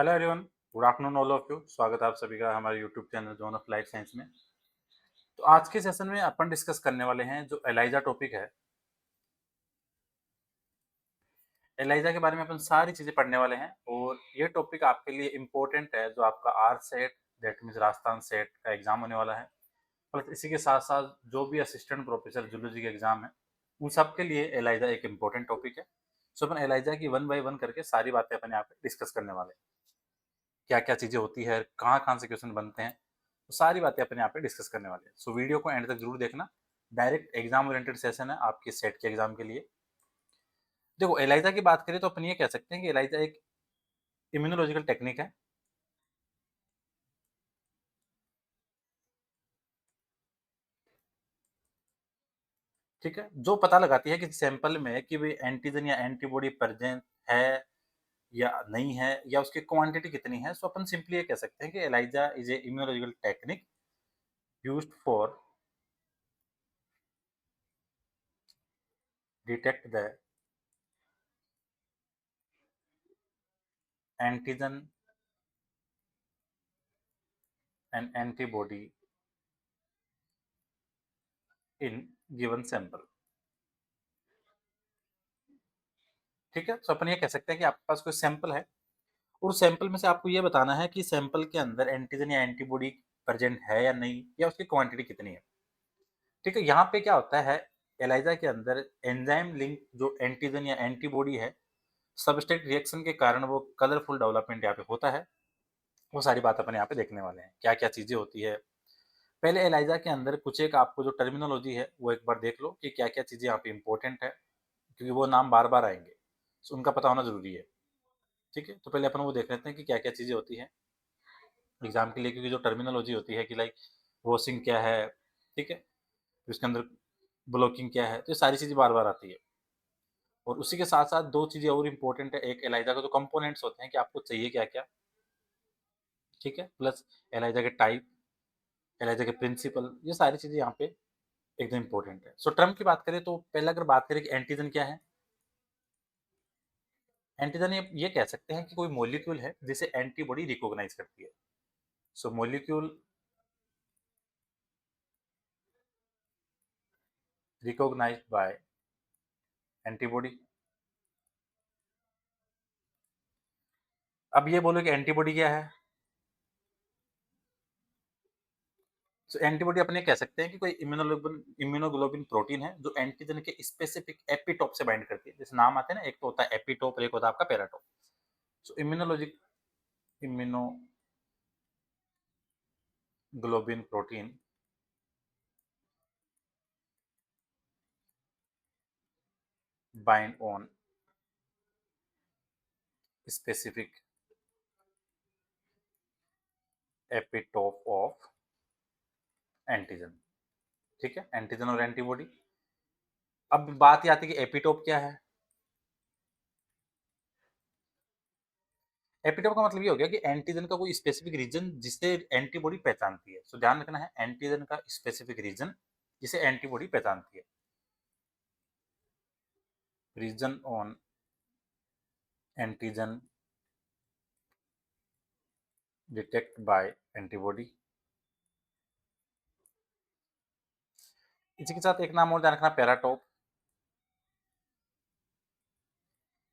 Hello everyone, good afternoon all of you. स्वागत है आप सभी का हमारे YouTube channel zone of life science में। तो आज के सेशन में अपन डिस्कस करने वाले हैं जो एलाइजा टॉपिक है। एलाइजा के बारे में अपन सारी चीज़ें पढ़ने वाले हैं और ये टॉपिक आपके लिए इम्पोर्टेंट है जो आपका R SET that means Rajasthan SET का एग्जाम होने वाला है। प्लस इसी के साथ साथ जो भी असिस्टेंट प्रोफेसर जूलॉजी के एग्जाम है उन सब के लिए एलाइजा एक इम्पोर्टेंट टॉपिक है। सो अपन एलाइजा की वन बाई वन करके सारी बातें अपन यहाँ पे डिस्कस करने वाले हैं। क्या क्या चीज़ें होती है, कहाँ कहाँ से क्वेश्चन बनते हैं, तो सारी बातें अपन यहाँ पे डिस्कस करने वाले हैं। सो वीडियो को एंड तक जरूर देखना। डायरेक्ट एग्जाम ओरिएंटेड सेशन है आपके सेट के एग्जाम के लिए। देखो एलाइजा की बात करें तो अपन ये कह सकते हैं कि एलाइजा एक इम्यूनोलॉजिकल टेक्निक है। ठीक है, जो पता लगाती है कि सैंपल में कि भाई एंटीजन या एंटीबॉडी प्रेजेंट है या नहीं है या उसकी क्वांटिटी कितनी है। सो अपन सिंपली ये कह सकते हैं कि ELISA is a immunological technique used for detect the antigen and antibody in given sample. ठीक है, तो अपन ये कह सकते हैं कि आपके पास कोई सैंपल है और सैंपल में से आपको ये बताना है कि सैंपल के अंदर एंटीजन या एंटीबॉडी प्रेजेंट है या नहीं, या उसकी क्वांटिटी कितनी है। ठीक है, यहाँ पे क्या होता है, एलाइजा के अंदर एंजाइम लिंक जो एंटीजन या एंटीबॉडी है, सबस्ट्रेट रिएक्शन के कारण वो कलरफुल डेवलपमेंट यहाँ पे होता है। वो सारी बात अपन यहाँ पे देखने वाले हैं, क्या क्या चीजें होती है। पहले एलाइजा के अंदर कुछ एक आपको जो टर्मिनोलॉजी है वो एक बार देख लो कि क्या क्या चीजें यहाँ पे इंपॉर्टेंट है, क्योंकि वो नाम बार बार आएंगे, तो उनका पता होना जरूरी है। ठीक है, तो पहले अपन वो देख लेते हैं कि क्या क्या चीज़ें होती हैं एग्जाम के लिए, क्योंकि जो टर्मिनोलॉजी होती है कि लाइक वॉशिंग क्या है, ठीक है, फिर उसके अंदर ब्लॉकिंग क्या है, तो ये सारी चीज़ें बार बार आती है। और उसी के साथ साथ दो चीज़ें और इंपॉर्टेंट है, एक एलाइजा का जो कंपोनेंट्स होते हैं कि आपको चाहिए क्या क्या, ठीक है, प्लस एलाइजा के टाइप, एलाइजा के प्रिंसिपल, ये सारी चीज़ें यहाँ पे एकदम इंपॉर्टेंट है। सो टर्म की बात करें तो पहले अगर बात करें कि एंटीजन क्या है, एंटीजन ये कह सकते हैं कि कोई मॉलिक्यूल है जिसे एंटीबॉडी रिकॉग्नाइज करती है। सो मॉलिक्यूल रिकॉग्नाइज्ड बाय एंटीबॉडी। अब ये बोलो कि एंटीबॉडी क्या है। तो एंटीबॉडी अपने कह सकते हैं कि कोई इम्यूनोग्लोबिन प्रोटीन है जो एंटीजन के स्पेसिफिक एपिटोप से बाइंड करती है। जैसे नाम आते हैं ना, एक तो होता है एपिटोप और एक होता है आपका paratope. So immunoglobulin protein bind on specific epitope of antigen. ठीक है, एंटीजन और एंटीबॉडी। अब बात ये आती है कि एपिटोप क्या है। एपिटोप का मतलब ये हो गया कि एंटीजन का कोई स्पेसिफिक रीजन जिसे एंटीबॉडी पहचानती है। सो ध्यान रखना है, एंटीजन का स्पेसिफिक रीजन जिसे एंटीबॉडी पहचानती है। Region on antigen detect by antibody. इसी के साथ एक नाम और ध्यान रखना, पैराटोप।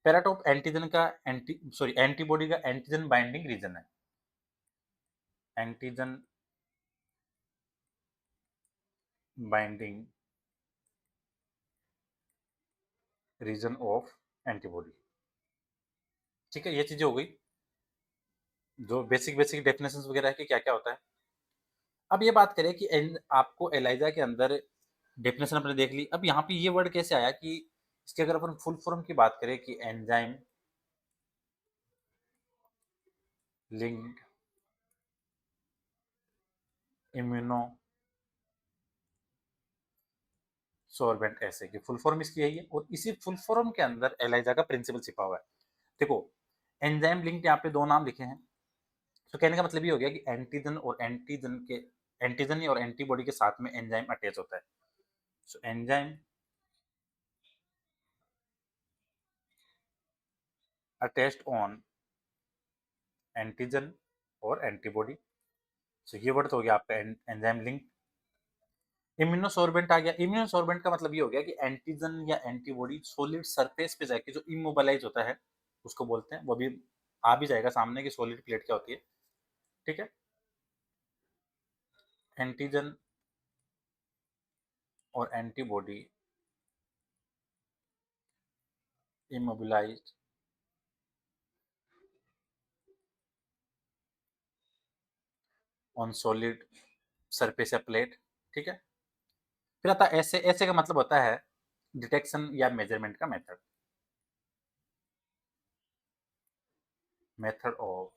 पैराटोप एंटीजन का एंटीबॉडी का एंटीजन बाइंडिंग रीजन है। Antigen binding region of antibody. ठीक है, ये चीजें हो गई जो बेसिक बेसिक डेफिनेशन वगैरह है कि क्या क्या होता है। अब ये बात करें कि आपको एलाइजा के अंदर डेफिनेशन आपने देख ली। अब यहाँ पे ये वर्ड कैसे आया कि इसकी अगर अपन फुल फॉर्म की बात करें कि एंजाइम लिंक्ड इम्यूनो सोर्बेंट ऐसे की फुल फॉर्म इसकी यही है, और इसी फुल फॉर्म के अंदर एलाइजा का प्रिंसिपल छिपा हुआ है। देखो एंजाइम लिंक्ड यहाँ पे दो नाम लिखे हैं। तो कहने का मतलब ये हो गया कि एंटीजन और एंटीबॉडी के साथ में एंजाइम अटैच होता है। So enzyme attached on antigen और एंटीबॉडी। सो ये वर्ड तो हो गया आपका एंजाइम लिंक। इम्यूनोसॉर्बेंट आ गया। इम्यूनोसॉर्बेंट का मतलब ये हो गया कि एंटीजन या एंटीबॉडी सॉलिड सरफेस पे जाके जो इमोबिलाइज होता है उसको बोलते हैं। वो भी आ भी जाएगा सामने कि सॉलिड प्लेट क्या होती है। ठीक है, एंटीजन और antibody immobilized on solid surface या प्लेट। ठीक है, फिर आता है ऐसे। ऐसे का मतलब होता है डिटेक्शन या मेजरमेंट का मेथड। मेथड ऑफ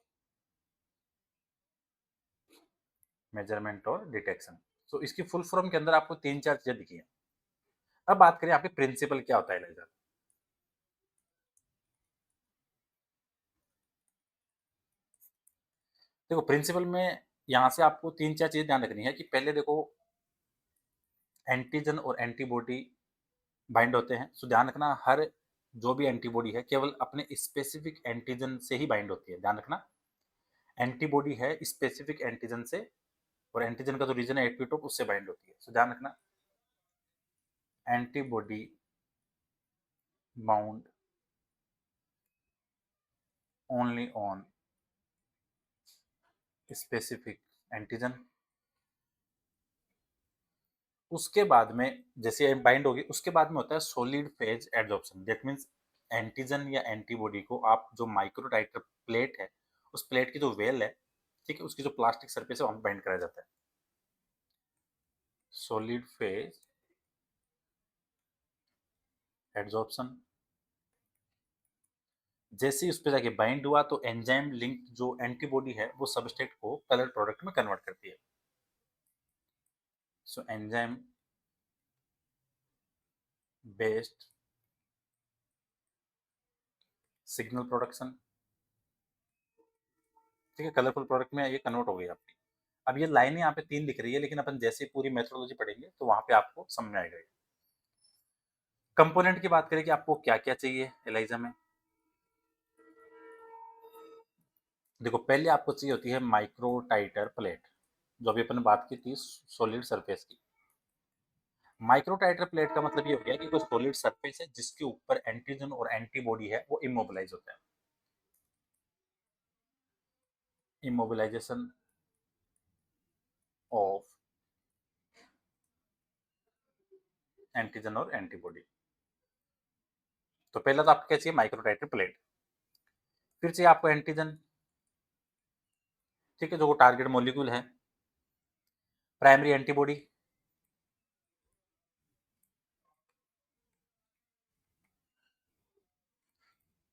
मेजरमेंट और डिटेक्शन। तो इसकी फुल फॉर्म के अंदर आपको तीन चार चीजें दिखी हैं। अब बात करें आपके प्रिंसिपल क्या होता है लेजर। देखो प्रिंसिपल में यहाँ से आपको तीन चार चीजें ध्यान रखनी है कि पहले देखो एंटीजन और एंटीबॉडी बाइंड होते हैं। सो ध्यान रखना हर जो भी एंटीबॉडी है केवल अपने स्पेसिफिक एंटीजन से ही बाइंड होती है। ध्यान रखना एंटीबॉडी है स्पेसिफिक एंटीजन से, और एंटीजन का जो रीजन है एपिटोप उससे बाइंड होती है। सो ध्यान रखना antibody bound only on specific antigen. उसके बाद में जैसे बाइंड होगी उसके बाद में होता है solid phase adsorption. That means antigen या एंटीबॉडी को आप जो माइक्रोटाइटर प्लेट है उस प्लेट की जो वेल है, ठीक है, उसकी जो प्लास्टिक सरफेस है वहां बाइंड कराया जाता है। Solid phase adsorption. जैसे ही उस पर जाके बाइंड हुआ तो एंजाइम लिंक जो एंटीबॉडी है वो सबस्ट्रेट को कलर प्रोडक्ट में कन्वर्ट करती है। So enzyme based signal production. ठीक है, कलरफुल प्रोडक्ट में ये कन्वर्ट हो गई आपकी। अब ये लाइनें यहाँ पे तीन दिख रही है लेकिन अपन जैसे पूरी मेथोडोलॉजी पढ़ेंगे तो वहां पे आपको समझ में आएगा। कंपोनेंट की बात करें कि आपको क्या क्या चाहिए एलाइजा में। देखो पहले आपको चाहिए होती है माइक्रो टाइटर प्लेट, जो अभी अपन बात की थी सॉलिड सरफेस की। माइक्रो टाइटर प्लेट का मतलब ये हो गया कि कोई सॉलिड सरफेस है जिसके ऊपर एंटीजन और एंटीबॉडी है वो इमोबिलाइज होता है। इमोबिलाइजेशन ऑफ एंटीजन और एंटीबॉडी। तो पहला तो आपको क्या चाहिए माइक्रो टाइटर प्लेट। फिर चाहिए आपको एंटीजन, ठीक है, जो टारगेट मॉलिक्यूल है। प्राइमरी एंटीबॉडी,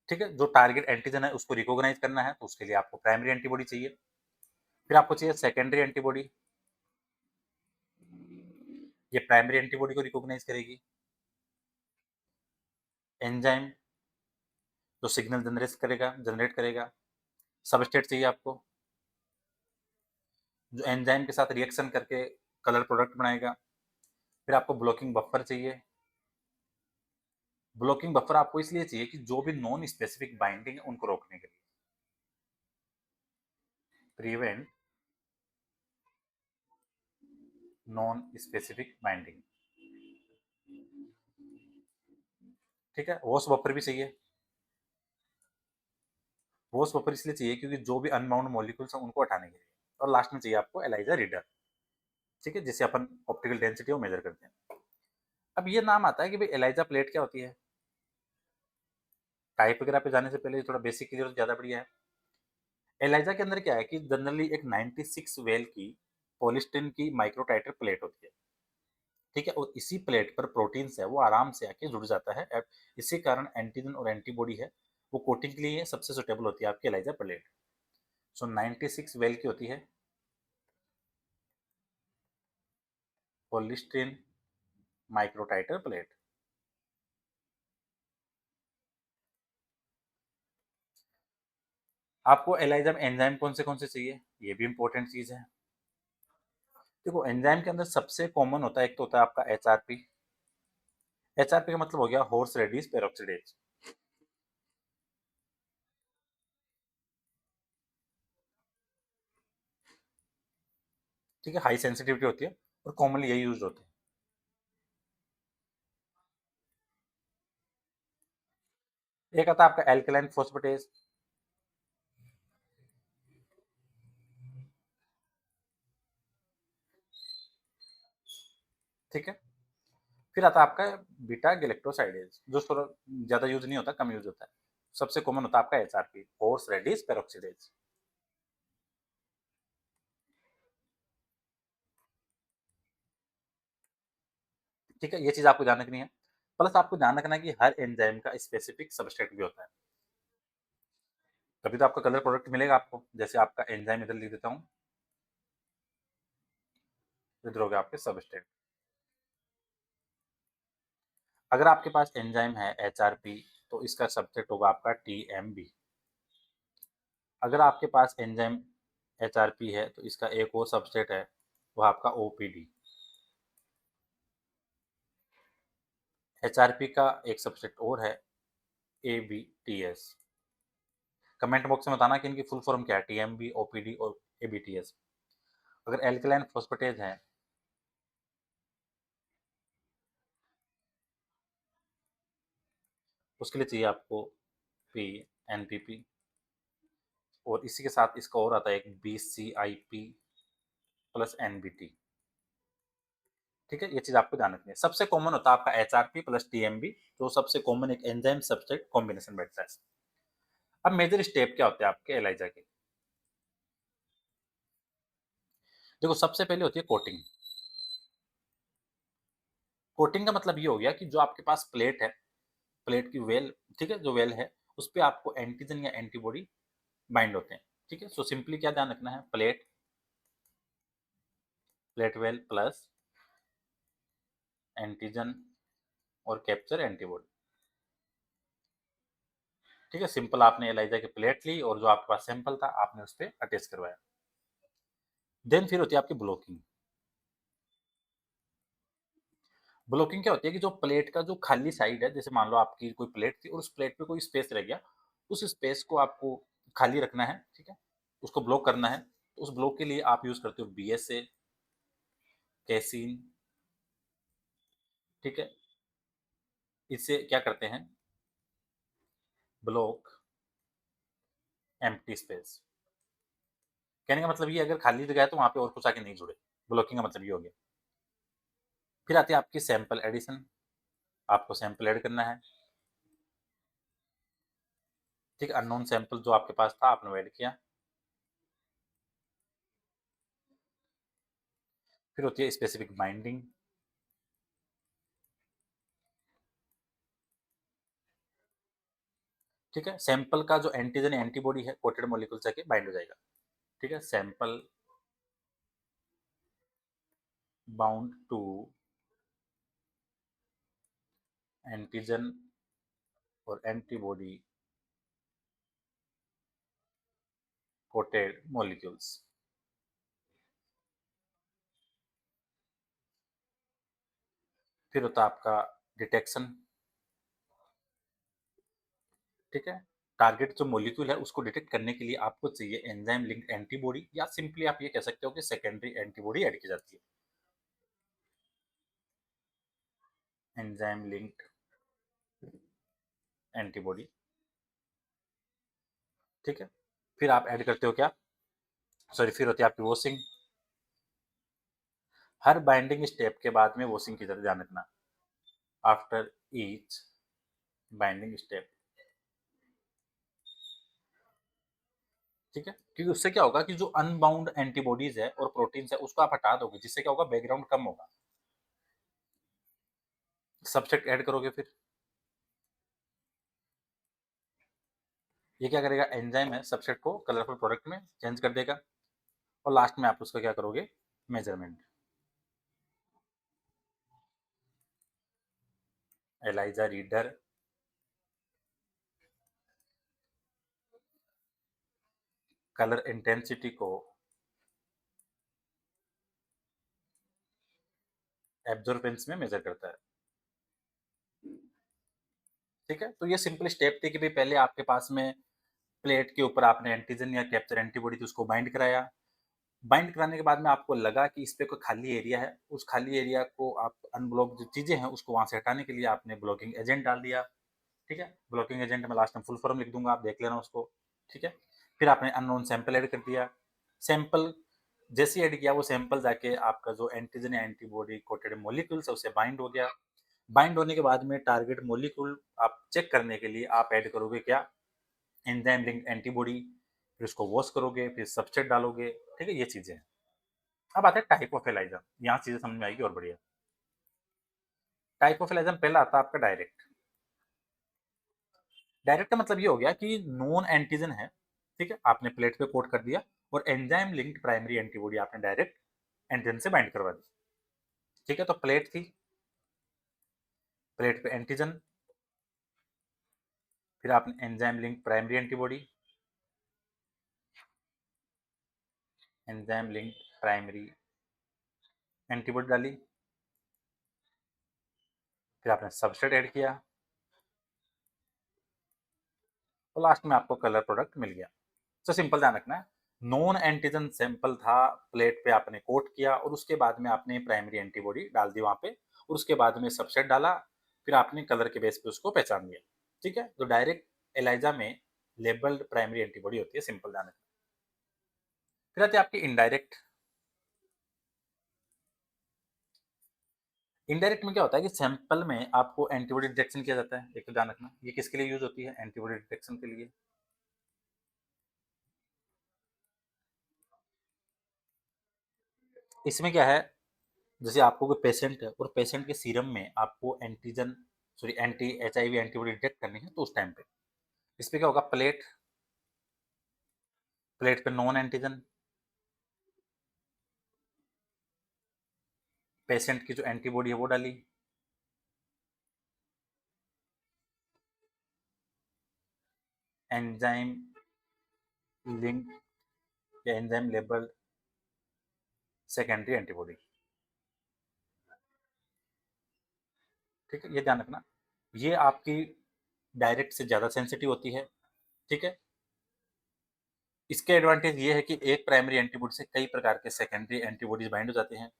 ठीक है, जो टारगेट एंटीजन है उसको रिकॉग्नाइज करना है तो उसके लिए आपको प्राइमरी एंटीबॉडी चाहिए। फिर आपको चाहिए सेकेंडरी एंटीबॉडी, ये प्राइमरी एंटीबॉडी को रिकॉग्नाइज करेगी। एंजाइम जो सिग्नल जनरेट करेगा। सबस्ट्रेट चाहिए आपको जो एंजाइम के साथ रिएक्शन करके कलर प्रोडक्ट बनाएगा। फिर आपको ब्लॉकिंग बफर चाहिए। ब्लॉकिंग बफर आपको इसलिए चाहिए कि जो भी नॉन स्पेसिफिक बाइंडिंग है उनको रोकने के लिए। Prevent non specific binding. ठीक है, वॉश बफर भी चाहिए। वॉश बफर इसलिए चाहिए क्योंकि जो भी अनबाउंड मॉलिक्यूल्स हैं उनको हटाने के लिए। और लास्ट में चाहिए आपको एलाइजा रीडर, ठीक है, जिसे अपन ऑप्टिकल डेंसिटी को मेजर करते हैं। अब ये नाम आता है कि भाई एलाइजा प्लेट क्या होती है। टाइप वगैरह पे जाने से पहले थोड़ा बेसिक क्लियर ज्यादा बढ़िया है। एलाइजा के अंदर क्या है कि जनरली एक 96 वेल की पॉलिस्टीन की माइक्रोटाइटर प्लेट होती है। ठीक है, और इसी प्लेट पर प्रोटीन्स है वो आराम से आके जुड़ जाता है। इसी कारण एंटीजन और एंटीबॉडी है वो कोटिंग के लिए सबसे सुटेबल होती है आपकी एलाइजा प्लेट। सो 96 वेल की होती है पॉलिस्टीन माइक्रोटाइटर प्लेट। आपको एलाइजा में एंजाइम कौन से चाहिए ये भी इंपॉर्टेंट चीज है। देखो एंजाइम के अंदर सबसे कॉमन होता है, एक तो होता है आपका एचआरपी। एचआरपी का मतलब हो गया हॉर्स रेडिस पेरोक्सिडेज। ठीक है, हाई सेंसिटिविटी होती है और कॉमनली यही यूज होते हैं। एक आता है आपका एल्कलाइन फोस्फेटेज। ठीक है, फिर आता है आपका बीटा गैलेक्टोसाइडेज, जो थोड़ा ज्यादा यूज नहीं होता, कम यूज होता है। सबसे कॉमन होता है आपका एचआरपी, हॉर्स रेडिस पेरोक्सीडेज। ठीक है, ये चीज आपको ध्यान रखनी है। प्लस आपको ध्यान रखना है कि हर एंजाइम का स्पेसिफिक सबस्ट्रेट भी होता है, तभी तो आपका कलर प्रोडक्ट मिलेगा आपको। जैसे आपका एंजाइम इधर लिख देता हूँ, इधर हो गया आपके सबस्ट्रेट। अगर आपके पास एंजाइम है एचआरपी, तो इसका सबसेट होगा आपका टीएमबी। अगर आपके पास एंजाइम एचआरपी है, तो इसका एक और सबसेट है, वह आपका ओपीडी। एचआरपी का एक सबसेट और है, एबीटीएस। कमेंट बॉक्स में बताना कि इनकी फुल फॉर्म क्या है, टीएमबी, ओपीडी और एबीटीएस। अगर एल्कलाइन फॉस्फेटेज है, उसके लिए चाहिए आपको पी, एनपीपी, और इसी के साथ इसका और आता है एक बीसीआईपी प्लस एनबीटी। ठीक है, ये चीज आपको ध्यान रखनी है। सबसे कॉमन होता है आपका एचआरपी प्लस टीएमबी, जो सबसे कॉमन एक एंजाइम सब्सट्रेट कॉम्बिनेशन बैठता है। अब मेजर स्टेप क्या होते हैं आपके एलाइजा के? देखो, सबसे पहले होती है कोटिंग। कोटिंग का मतलब ये हो गया कि जो आपके पास प्लेट है, प्लेट की वेल, ठीक है, जो वेल है, उस पे आपको एंटीजन या एंटीबॉडी बाइंड होते हैं। ठीक है, सो सिंपली क्या ध्यान रखना है, plate, plate well plus antigen और कैप्चर एंटीबॉडी। ठीक है, सिंपल आपने एलाइजा की प्लेट ली और जो आपके पास सैंपल था आपने उस पर अटैच करवाया। देन फिर होती है आपकी ब्लॉकिंग। ब्लॉकिंग क्या होती है कि जो प्लेट का जो खाली साइड है, जैसे मान लो आपकी कोई प्लेट थी और उस प्लेट पे कोई स्पेस रह गया, उस स्पेस को आपको खाली रखना है। ठीक है, उसको ब्लॉक करना है। तो उस ब्लॉक के लिए आप यूज करते हो बीएसए, कैसीन। ठीक है, इससे क्या करते हैं, ब्लॉक एम्प्टी स्पेस। कहने का मतलब ये, अगर खाली जगह है तो वहां पे और कुछ आके नहीं जुड़े। ब्लॉकिंग का मतलब ये हो गया। फिर आती है आपकी सैंपल एडिशन। आपको सैंपल ऐड करना है। ठीक, अननोन सैंपल जो आपके पास था आपने ऐड किया। फिर होती है स्पेसिफिक बाइंडिंग। ठीक है, सैंपल का जो एंटीजन एंटीबॉडी है कोटेड मॉलिक्यूल से बाइंड हो जाएगा। ठीक है, सैंपल बाउंड टू एंटीजन और एंटीबॉडी कोटेड मॉलिक्यूल्स। फिर होता है आपका डिटेक्शन। ठीक है, टारगेट जो मॉलिक्यूल है उसको डिटेक्ट करने के लिए आपको चाहिए एंजाइम लिंक्ड एंटीबॉडी, या सिंपली आप ये कह सकते हो कि सेकेंडरी एंटीबॉडी ऐड की जाती है, एंजाइम लिंक्ड एंटीबॉडी। ठीक है, फिर आप ऐड करते हो क्या, सॉरी, फिर होती है आपकी वॉशिंग। हर बाइंडिंग स्टेप के बाद में वॉशिंग की तरफ ध्यान रखना, आफ्टर ईच बाइंडिंग स्टेप। ठीक है, क्योंकि उससे क्या होगा कि जो अनबाउंड एंटीबॉडीज है और प्रोटीन्स है उसको आप हटा दोगे, जिससे क्या होगा, बैकग्राउंड कम होगा। सब्सट्रेट ऐड करोगे, फिर ये क्या करेगा, एंजाइम है सब्सट्रेट को कलरफुल प्रोडक्ट में चेंज कर देगा। और लास्ट में आप उसका क्या करोगे, measurement. ELISA reader colour intensity को एब्जॉर्बेंस में मेजर करता है। ठीक है, तो ये सिंपल स्टेप थी कि भाई पहले आपके पास में प्लेट के ऊपर आपने एंटीजन या कैप्चर एंटीबॉडी थी उसको बाइंड कराया। बाइंड कराने के बाद में आपको लगा कि इस पे कोई खाली एरिया है, उस खाली एरिया को आप अनब्लॉक जो चीज़ें हैं उसको वहाँ से हटाने के लिए आपने ब्लॉकिंग एजेंट डाल दिया, ठीक है? ब्लॉकिंग एजेंट में लास्ट में फुल फॉर्म लिख दूँगा, आप देख लेना उसको, ठीक है? फिर आपने अननोन सैंपल ऐड कर दिया, सैंपल जैसे ही ऐड किया वो सैंपल जाके आपका जो एंटीजन या एंटीबॉडी कोटेड मॉलिक्यूल्स है उससे बाइंड हो गया। बाइंड होने के बाद में टारगेट मॉलिक्यूल आप चेक करने के लिए आप ऐड करोगे क्या? एंजाइम लिंक्ड एंटीबॉडी, फिर उसको वॉश करोगे, फिर सब्सट्रेट डालोगे, ठीक है? ये चीज़ें हैं। अब आता है टाइप ऑफ एलाइज़ा, यहाँ चीज़ें समझ में आएगी और बढ़िया। टाइप ऑफ एलाइज़ा में पहला आता है आपका डायरेक्ट। डायरेक्ट का मतलब ये हो गया कि नॉन एंटीजन है, ठीक है? आपने प्लेट पे कोट कर दिया और एंजाइम लिंक्ड प्राइमरी एंटीबॉडी आपने डायरेक्ट एंटीजन से बाइंड करवा दी, ठीक है? तो प्लेट थी, प्लेट पे एंटीजन, फिर आपने enzyme linked primary antibody, enzyme linked primary antibody डाली, फिर आपने सबस्ट्रेट ऐड किया और लास्ट में आपको कलर प्रोडक्ट मिल गया। तो सिंपल ध्यान रखना है, नॉन एंटीजन सैंपल था, प्लेट पे आपने कोट किया और उसके बाद में आपने प्राइमरी एंटीबॉडी डाल दी वहाँ पे और उसके बाद में सबसेट डाला, फिर आपने कलर के बेस पे उसको पहचान लिया, ठीक है? तो डायरेक्ट एलाइजा में लेबल्ड प्राइमरी एंटीबॉडी होती है, सिंपल ध्यान रखना। फिर आती है आपकी इनडायरेक्ट। इनडायरेक्ट में क्या होता है कि सैंपल में आपको एंटीबॉडी डिटेक्शन किया जाता है, एक तो ध्यान रखना ये किसके लिए यूज होती है, एंटीबॉडी डिटेक्शन के लिए। इसमें क्या है, जैसे आपको कोई पेशेंट है और पेशेंट के सीरम में आपको antigen sorry anti HIV antibody detect करनी है तो उस टाइम पे इस पे क्या होगा, प्लेट, प्लेट पे नॉन एंटीजन, पेशेंट की जो एंटीबॉडी है वो डाली, एंजाइम लिंक या एंजाइम लेबल सेकेंडरी एंटीबॉडी, ठीक है? ये ध्यान रखना, ये आपकी डायरेक्ट से ज़्यादा सेंसिटिव होती है, ठीक है? इसके एडवांटेज ये है कि एक प्राइमरी एंटीबॉडी से कई प्रकार के सेकेंडरी एंटीबॉडीज बाइंड हो जाते हैं,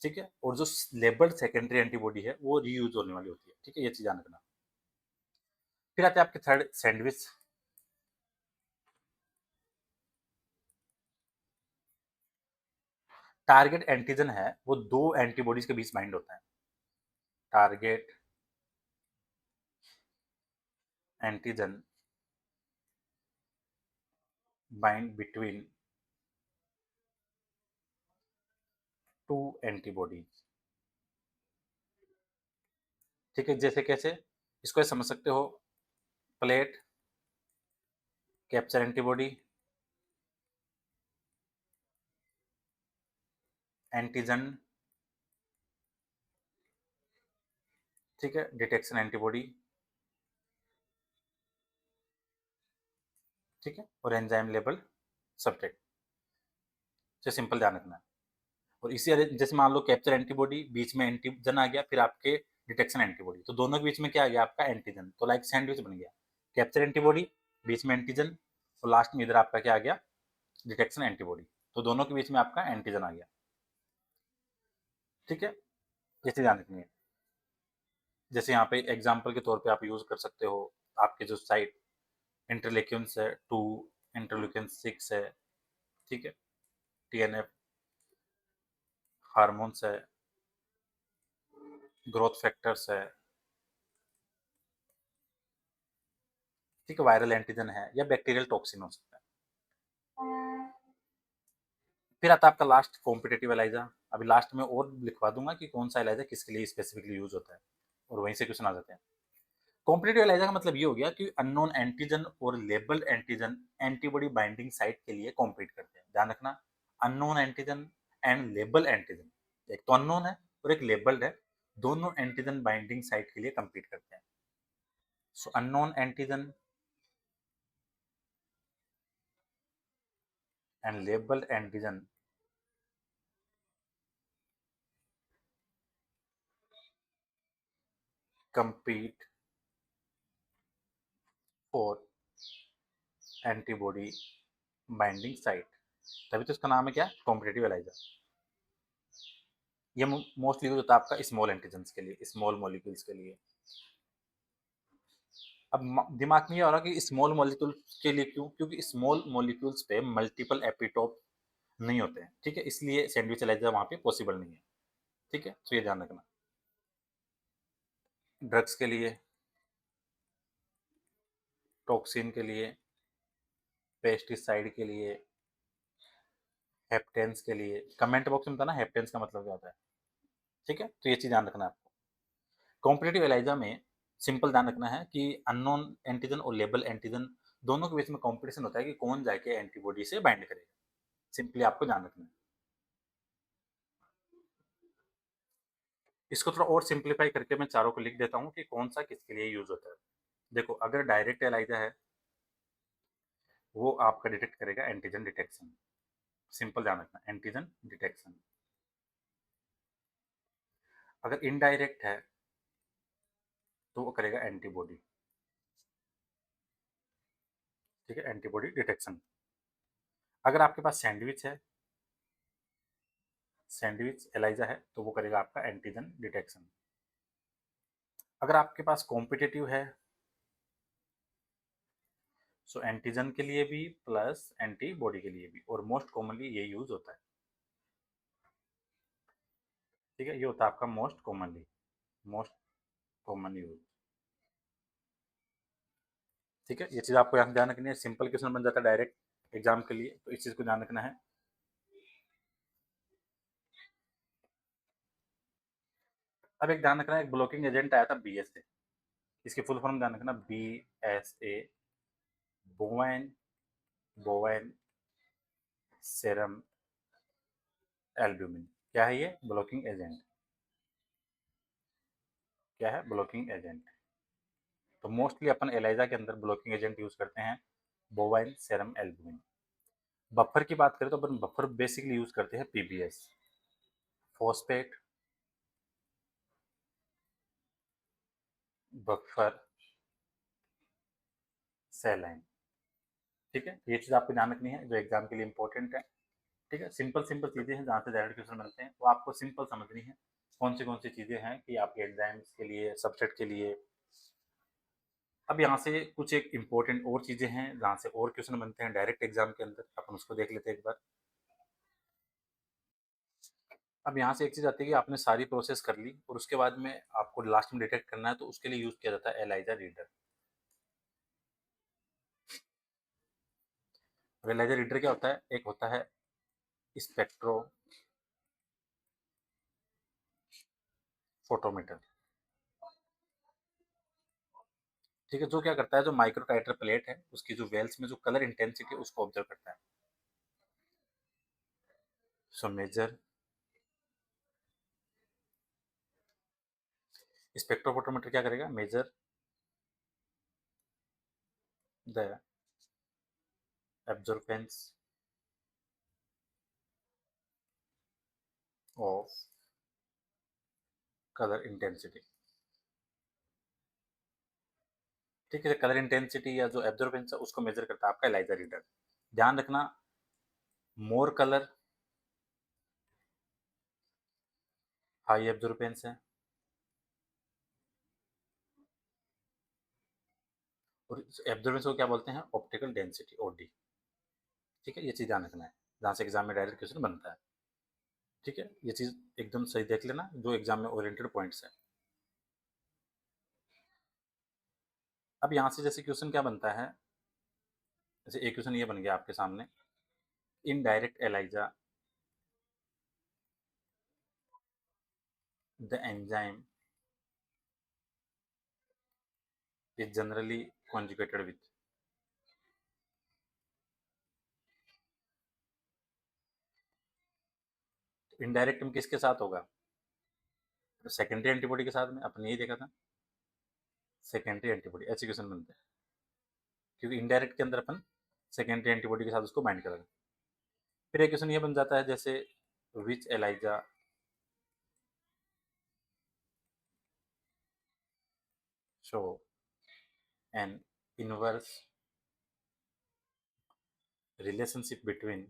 ठीक है? और जो लेबल्ड सेकेंडरी एंटीबॉडी है वो रीयूज होने वाली होती है, ठीक है? ये चीज़ ध्यान रखना। फिर आते हैं आपके थर्ड, सैंडविच। टारगेट एंटीजन है वो दो एंटीबॉडीज के बीच बाइंड होता है, target antigen bind between two antibodies, ठीक है? जैसे कैसे, इसको समझ सकते हो, प्लेट, कैप्चर एंटीबॉडी, एंटीजन, ठीक है? डिटेक्शन एंटीबॉडी, ठीक है? और एंजाइम लेबल सब्सट्रेट, जो सिंपल ध्यान रखना है। और इसी जैसे मान लो कैप्चर एंटीबॉडी बीच में एंटीजन आ गया, फिर आपके डिटेक्शन एंटीबॉडी, तो दोनों के बीच में क्या आ गया आपका एंटीजन, तो लाइक सैंडविच बन गया, कैप्चर एंटीबॉडी बीच में एंटीजन और लास्ट में इधर आपका क्या आ गया, डिटेक्शन एंटीबॉडी, तो दोनों के बीच में आपका एंटीजन आ गया, ठीक है? जैसे ध्यान रखनी है, जैसे यहाँ पे एग्जाम्पल के तौर पे आप यूज कर सकते हो, आपके जो साइट इंटरलेक्यून्स है 2, इंटरल्यूकिन 6 है, ठीक है? TNF हार्मोन्स है, ग्रोथ फैक्टर्स है, ठीक है? वायरल एंटीजन है या बैक्टीरियल टॉक्सिन हो सकता है। फिर आता है आपका लास्ट कॉम्पिटेटिव एलाइजा। अभी लास्ट में और लिखवा दूंगा कि कौन सा एलाइजा किसके लिए स्पेसिफिकली यूज होता है और वहीं से क्वेश्चन आ जाते हैं। कॉम्पिटेटिव एलाइजा का मतलब ये हो गया कि अननोन एंटीजन और labelled antigen antibody binding site के लिए कॉम्पीट करते हैं, ध्यान रखना, unknown antigen and label antigen, एक तो अननोन है और एक लेबल्ड है, दोनों एंटीजन बाइंडिंग साइट के लिए कम्पीट करते हैं। So unknown antigen and labelled antigen compete for antibody binding site, तभी तो इसका नाम है क्या, कॉम्पिटिटिव एलाइजा। ये मोस्टली यूज होता है आपका स्मॉल एंटीजन्स के लिए, स्मॉल मॉलिक्यूल्स के लिए। अब दिमाग में ये आ रहा कि स्मॉल मॉलिक्यूल्स के लिए क्यों, क्योंकि स्मॉल मॉलिक्यूल्स पे मल्टीपल एपिटोप नहीं होते हैं, ठीक है, इसलिए सैंडविच एलाइजा वहां पे पॉसिबल नहीं है, ठीक है, तो ये ध्यान रखना। ड्रग्स के लिए, टॉक्सिन के लिए, पेस्टिसाइड के लिए, हेप्टेंस के लिए, कमेंट बॉक्स में बताना हेप्टेंस का मतलब क्या होता है, ठीक है, तो ये चीज ध्यान रखना है आपको। कॉम्पिटिटिव एलाइजा में सिंपल ध्यान रखना है कि अननोन एंटीजन और लेबल एंटीजन दोनों के बीच में कंपटीशन होता है कि कौन जाके एंटीबॉडी से बाइंड करेगा, सिंपली आपको ध्यान रखना है। इसको थोड़ा और सिंप्लीफाई करके मैं चारों को लिख देता हूँ कि कौन सा किसके लिए यूज होता है। देखो, अगर डायरेक्ट एलाइजा है वो आपका डिटेक्ट करेगा एंटीजन डिटेक्शन, सिंपल ध्यान रखना, एंटीजन डिटेक्शन। अगर इनडायरेक्ट है तो वो करेगा एंटीबॉडी, ठीक है, एंटीबॉडी डिटेक्शन। अगर आपके पास सैंडविच है, सैंडविच एलाइजा है, तो वो करेगा आपका एंटीजन डिटेक्शन। अगर आपके पास कॉम्पिटिटिव है, सो एंटीजन के लिए भी प्लस एंटीबॉडी के लिए भी, और मोस्ट कॉमनली ये यूज होता है, ठीक है, ये होता है आपका मोस्ट कॉमन यूज, ठीक है, ये चीज आपको यहाँ ध्यान रखनी है। सिंपल क्वेश्चन बन जाता है डायरेक्ट एग्जाम के लिए, तो इस चीज को ध्यान रखना है। अब एक ध्यान रखना है, एक ब्लॉकिंग एजेंट आया था BSA, इसकी फुल फॉर्म ध्यान रखना, BSA, Bowen Bowen serum albumin. क्या है ये, ब्लॉकिंग एजेंट, क्या है, ब्लॉकिंग एजेंट। तो मोस्टली अपन एलाइजा के अंदर ब्लॉकिंग एजेंट यूज करते हैं बोवाइन सेरम एल्ब्यूमिन। बफर की बात करें तो अपन बफर बेसिकली यूज करते हैं PBS, फॉस्फेट बफर सेलाइन, ठीक है, ये चीज आपको ध्यान रखनी है जो एग्जाम के लिए इंपॉर्टेंट है, ठीक है। सिंपल सिंपल चीजें हैं जहाँ से डायरेक्ट क्वेश्चन बनते हैं, वो आपको सिंपल समझनी है कौन सी चीजें हैं कि आपके एग्जाम्स के लिए, सबसेट के लिए। अब यहाँ से कुछ एक इम्पोर्टेंट और चीजें हैं जहाँ से और क्वेश्चन बनते हैं डायरेक्ट एग्जाम के अंदर, अपन उसको देख लेते हैं एक बार। अब यहाँ से एक चीज आती है कि आपने सारी प्रोसेस कर ली और उसके बाद में आपको लास्ट में डिटेक्ट करना है, तो उसके लिए यूज किया जाता है एलाइजा रीडर। एलाइजा रीडर क्या होता है, एक होता है स्पेक्ट्रो फोटोमीटर, ठीक है, जो क्या करता है, जो माइक्रो टाइटर प्लेट है उसकी जो वेल्स में जो कलर इंटेंसिटी है उसको ऑब्जर्व करता है। सो मेजर, स्पेक्ट्रोफोटोमीटर क्या करेगा, measure the absorbance of colour intensity, ठीक है, कलर इंटेंसिटी या जो एब्जॉर्बेंस है उसको मेजर करता है आपका एलाइजा रीडर। ध्यान रखना, मोर कलर हाई एब्जॉर्बेंस है, और एब्जॉर्बेंस को क्या बोलते हैं, ऑप्टिकल डेंसिटी, OD, ठीक है, ये चीज ध्यान रखना है जहाँ से एग्जाम में डायरेक्ट क्वेश्चन बनता है, ठीक है, ये चीज एकदम सही देख लेना जो एग्जाम में ओरिएंटेड पॉइंट्स है। अब यहाँ से जैसे क्वेश्चन क्या बनता है, जैसे एक क्वेश्चन ये बन गया आपके सामने, in direct ELISA the enzyme is generally conjugated with, indirect में किसके साथ होगा, तो सेकेंडरी एंटीबॉडी के साथ में, अपन यही देखा था, सेकेंडरी एंटीबॉडी, ऐसे क्वेश्चन बनते हैं, क्योंकि इनडायरेक्ट के अंदर अपन सेकेंडरी एंटीबॉडी के साथ उसको बाइंड करेंगे। फिर एक क्वेश्चन ये बन जाता है जैसे, which ELISA show an inverse relationship between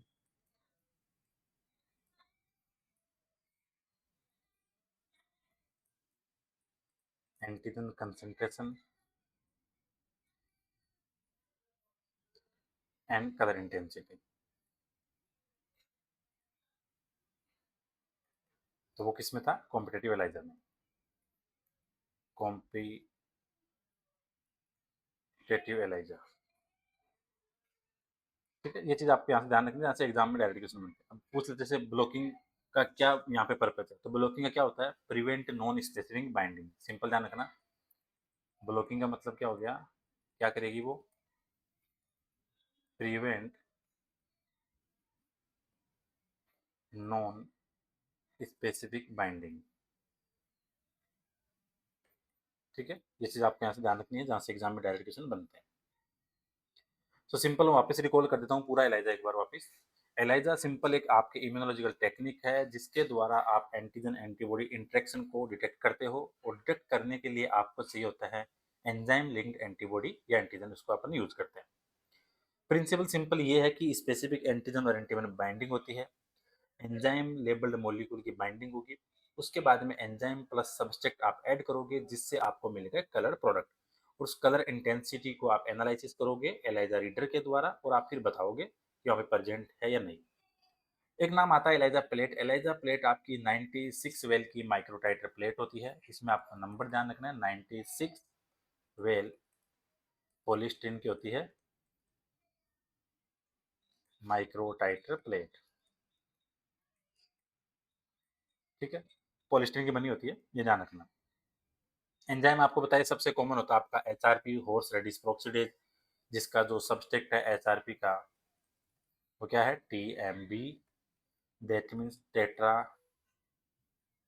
antigen concentration and colour intensity. तो वो किस में था? कॉम्पिटेटिव एनालाइजर में। कॉम्पिटेटिव एनालाइजर, ठीक है। ये चीज आपको यहाँ से ध्यान रखनी है, यहाँ से एग्जाम में डायरेक्ट क्वेश्चन बनते हैं। अब पूछ लेते जैसे ब्लॉकिंग का क्या यहाँ पे पर्पज है, तो ब्लॉकिंग का क्या होता है? Prevent non specific binding. Simple ध्यान रखना, ब्लॉकिंग का मतलब क्या हो गया, क्या करेगी वो? प्रिवेंट नॉन स्पेसिफिक बाइंडिंग, ठीक है। ये चीज आपको यहाँ से ध्यान रखनी है, जहाँ से एग्जाम में डायरेक्ट क्वेश्चन बनते हैं। तो सिंपल वापस रिकॉल कर देता हूँ पूरा एलाइजा एक बार वापस। एलाइजा सिंपल एक आपके इम्यूनोलॉजिकल टेक्निक है जिसके द्वारा आप एंटीजन एंटीबॉडी इंटरेक्शन को डिटेक्ट करते हो, और डिटेक्ट करने के लिए आपको चाहिए होता है एंजाइम लिंक्ड एंटीबॉडी या एंटीजन, उसको अपन यूज करते हैं। प्रिंसिपल सिंपल ये है कि स्पेसिफिक एंटीजन और एंटीबॉडी बाइंडिंग होती है, एंजाइम लेबल्ड मॉलिक्यूल की बाइंडिंग होगी, उसके बाद में एंजाइम प्लस सब्सट्रेक्ट आप ऐड करोगे जिससे आपको मिलेगा कलर प्रोडक्ट। उस कलर इंटेंसिटी को आप एनालिसिस करोगे एलाइजा रीडर के द्वारा, और आप फिर बताओगे कि वहाँ पे प्रेजेंट है या नहीं। एक नाम आता है एलाइजा प्लेट। एलाइजा प्लेट आपकी 96 वेल की माइक्रोटाइटर प्लेट होती है। इसमें आपको नंबर ध्यान रखना है, 96 वेल पॉलीस्टीन की होती है माइक्रोटाइटर प्लेट, ठीक है। पॉलीस्टीन की बनी होती है, ये ध्यान रखना। एंजाइम आपको बताइए सबसे कॉमन होता है आपका एचआरपी, हॉर्स रेडिस पेरोक्सिडेज, जिसका जो सब्सट्रेक्ट है एचआरपी का वो क्या है? TMB, that means tetra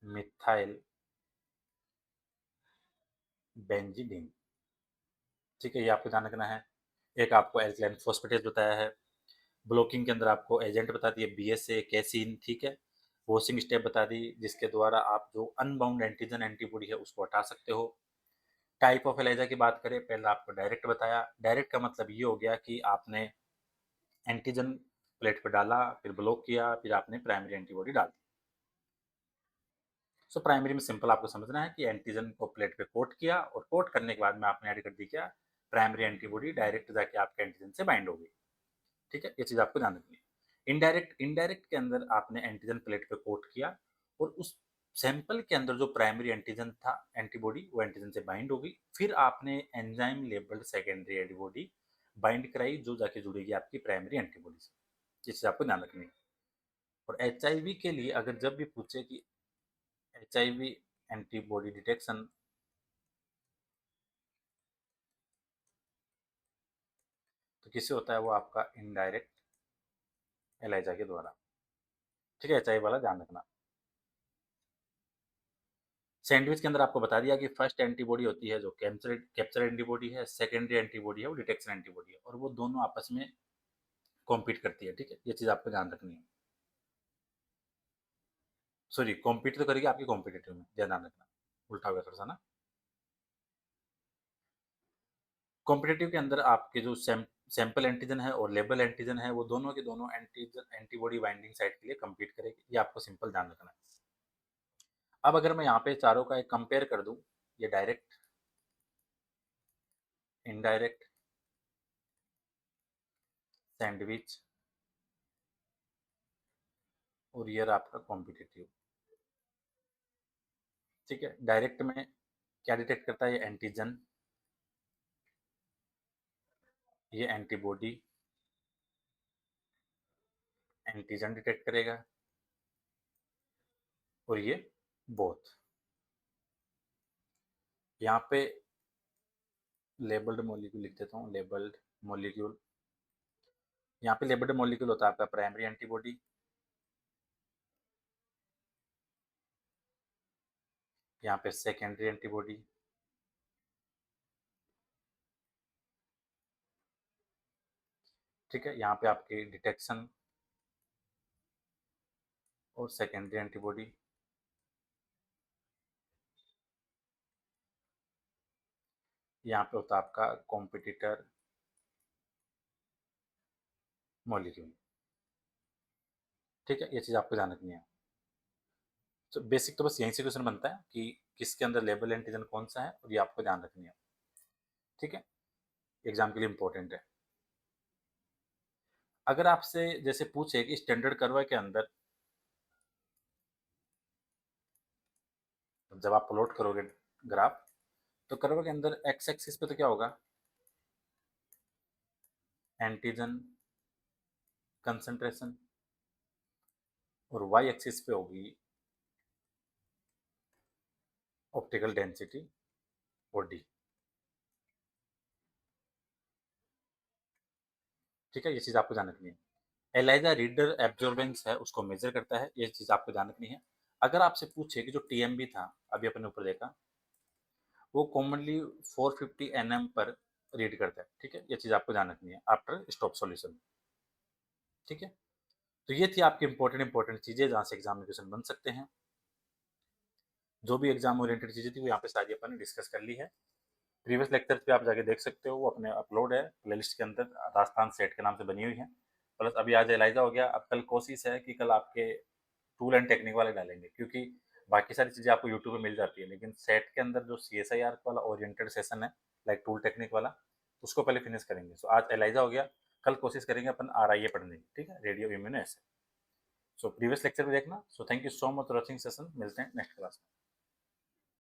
methyl benzidine, ठीक है। ये आपको ध्यान रखना है। एक आपको एल्कलाइन फॉस्फेटेज बताया है। ब्लॉकिंग के अंदर आपको एजेंट बता दिए बीएसए कैसीन, ठीक है। वॉशिंग स्टेप बता दी जिसके द्वारा आप जो अनबाउंड एंटीजन एंटीबॉडी है उसको हटा सकते हो। टाइप ऑफ एलाइजा की बात करें, पहले आपको डायरेक्ट बताया। डायरेक्ट का मतलब ये हो गया कि आपने एंटीजन प्लेट पर डाला, फिर ब्लॉक किया, फिर आपने प्राइमरी एंटीबॉडी डाल दी। सो प्राइमरी में सिंपल आपको समझना है कि एंटीजन को प्लेट पे कोट किया, और कोट करने के बाद में आपने ऐड कर दी क्या? प्राइमरी एंटीबॉडी डायरेक्ट जाके आपके एंटीजन से बाइंड हो गई, ठीक है। ये चीज आपको ध्यान रखनी है। इनडायरेक्ट, इनडायरेक्ट के अंदर आपने एंटीजन प्लेट पे कोट किया, और उस सैंपल के अंदर जो प्राइमरी एंटीजन था एंटीबॉडी, वो एंटीजन से बाइंड होगी। फिर आपने enzyme labelled secondary antibody bind कराई जो जाके जुड़ेगी आपकी प्राइमरी एंटीबॉडी से। ये चीज आपको ध्यान रखनी है। और एच के लिए अगर जब भी पूछे कि एच एंटीबॉडी डिटेक्शन, तो किससे होता है? वो आपका इनडायरेक्ट एलाइजा के द्वारा, ठीक है। एच वाला ध्यान रखना। सैंडविच के अंदर आपको बता दिया कि फर्स्ट एंटीबॉडी होती है जो कैप्चर एंटीबॉडी है, सेकेंडरी एंटीबॉडी है वो डिटेक्शन एंटीबॉडी है, और वो दोनों आपस में कॉम्पीट करती है, ठीक है। ये चीज आपको ध्यान रखनी है। सॉरी, कॉम्पीट तो करेगी आपकी कॉम्पिटेटिव में, ध्यान रखना, उल्टा हो गया थोड़ा सा ना। कॉम्पिटेटिव के अंदर आपके जो सैंपल एंटीजन है और लेबल एंटीजन है वो दोनों के दोनों एंटीजन एंटीबॉडी बाइंडिंग साइट के लिए कम्पीट करेगी, ये आपको सिंपल ध्यान रखना है। अब अगर मैं यहाँ पे चारों का एक कंपेयर कर दूं, ये डायरेक्ट, इनडायरेक्ट, सैंडविच, और ये आपका कॉम्पिटेटिव, ठीक है। डायरेक्ट में क्या डिटेक्ट करता है? ये एंटीजन, ये एंटीबॉडी, एंटीजन डिटेक्ट करेगा, और ये बोथ। यहाँ पे लेबल्ड मॉलिक्यूल लिख देता हूँ, लेबल्ड मॉलिक्यूल। यहाँ पे लेबल्ड मॉलिक्यूल होता है आपका प्राइमरी एंटीबॉडी, यहाँ पे सेकेंडरी एंटीबॉडी, ठीक है। यहाँ पे आपकी डिटेक्शन और सेकेंडरी एंटीबॉडी, यहाँ पे होता है आपका कॉम्पिटिटर मॉलिक्यूल, ठीक है। ये चीज़ आपको ध्यान रखनी है। तो बेसिक तो बस यहीं से क्वेश्चन बनता है कि किसके अंदर लेबल एंटीजन कौन सा है, और ये आपको ध्यान रखनी है। ठीक है, एग्जाम के लिए इंपॉर्टेंट है। अगर आपसे जैसे पूछे कि स्टैंडर्ड कर्व के अंदर जब आप प्लॉट करोगे ग्राफ, तो कर्व के अंदर एक्स एक्सिस पे तो क्या होगा, एंटीजन कंसंट्रेशन, और वाई एक्सिस पे होगी ऑप्टिकल डेंसिटी और डी। ठीक है, ये चीज़ आपको ध्यान रखनी है। एलाइजा रीडर एब्जॉर्बेंस है उसको मेजर करता है, ये चीज़ आपको ध्यान रखनी है। अगर आपसे पूछे कि जो टीएमबी था अभी अपने ऊपर देखा, वो कॉमनली 450 एनएम पर रीड करता है। ठीक है, ये चीज़ आपको ध्यान रखनी है आफ्टर स्टॉप सॉल्यूशन। ठीक है, तो ये थी आपकी इंपॉर्टेंट चीज़ें जहाँ से एग्जाम में क्वेश्चन बन सकते हैं। जो भी एग्जाम ओरिएंटेड चीज़ें थी वो यहाँ पे सारी अपन ने डिस्कस कर ली है। प्रीवियस लेक्चर पे आप जाके देख सकते हो, वो अपने अपलोड है प्लेलिस्ट के अंदर, राजस्थान सेट के नाम से बनी हुई है। प्लस अभी आज एलाइजा हो गया, अब कल कोशिश है कि कल आपके टूल एंड टेक्निक वाले डालेंगे, क्योंकि बाकी सारी चीज़ें आपको यूट्यूब पे मिल जाती है, लेकिन सेट के अंदर जो CSIR वाला ओरिएंटेड सेशन है, लाइक टूल टेक्निक वाला, उसको पहले फिनिश करेंगे। सो आज एलाइजा हो गया, कल कोशिश करेंगे अपन RIA पढ़ने की। ठीक है, रेडियो इम्यूनो ऐसे। सो प्रीवियस लेक्चर भी देखना। So thank you so much for watching session, मिलते हैं नेक्स्ट क्लास में।